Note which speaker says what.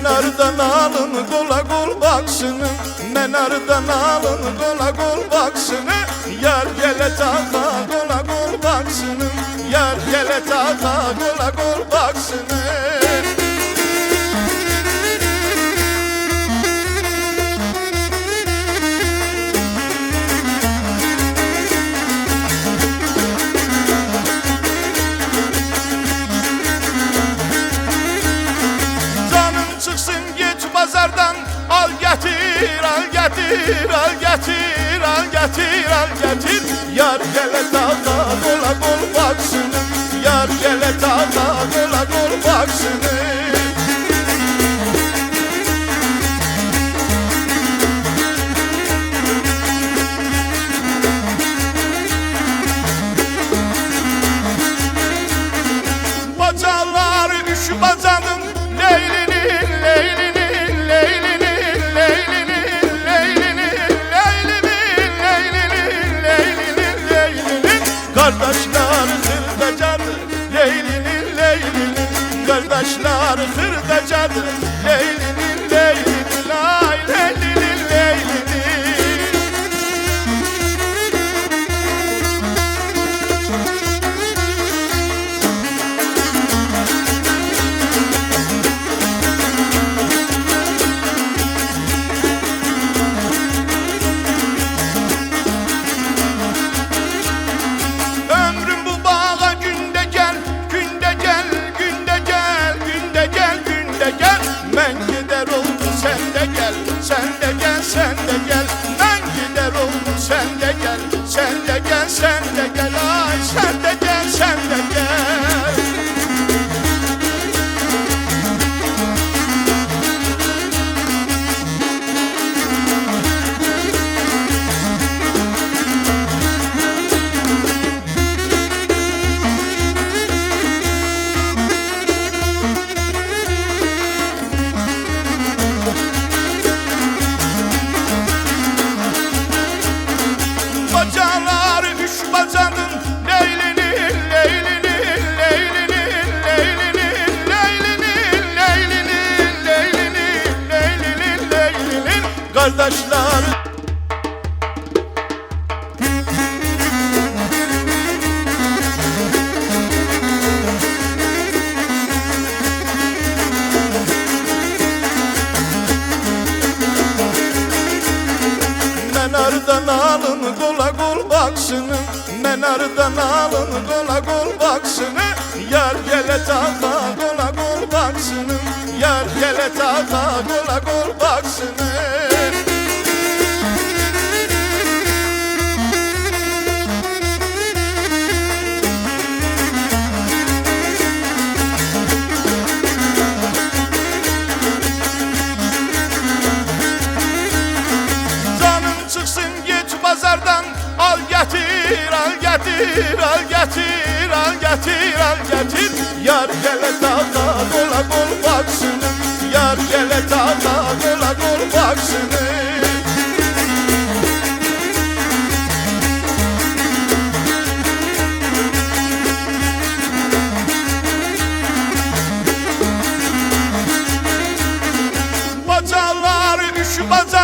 Speaker 1: Men arıdan alın kola kol baksını, men arıdan alın kola kol baksını. Yar gele tata kola kol baksını, yar gele tata kola kol baksını. Pazardan al getir, al getir, al getir, al getir, al getir. Yar gele tata kola kol baksını, yar gele tata kola kol baksını. Bacalar üç bacanın leylinin, leylinin. Kardeşler hırdacadır Leylinin Leylinin, kardeşler hırdacadır Leylinin Leylinin, ay Leylinin Leylinin. Ben gider oldum sen de gel, sen de gel, sen de gel. Ben gider oldum sen de gel, sen de gel, sen de gel. Ay sen de gel, sen de gel. Bacalar üç bacanın leylinin, leylinin, leylinin, leylinin, leylinin, leylinin, leylinin, leylinin, leylinin. Kardeşler men arıdan alın kola kol baksını, men arıdan alın kola kol baksını. Yar gele tata kola kol baksını, yar gele tata kola kol baksını. Pazardan al getir, al getir, al getir, al getir, al getir. Yar gele tata kola kol baksını, yar gele tata kola kol baksını. Bacalar üç bacalar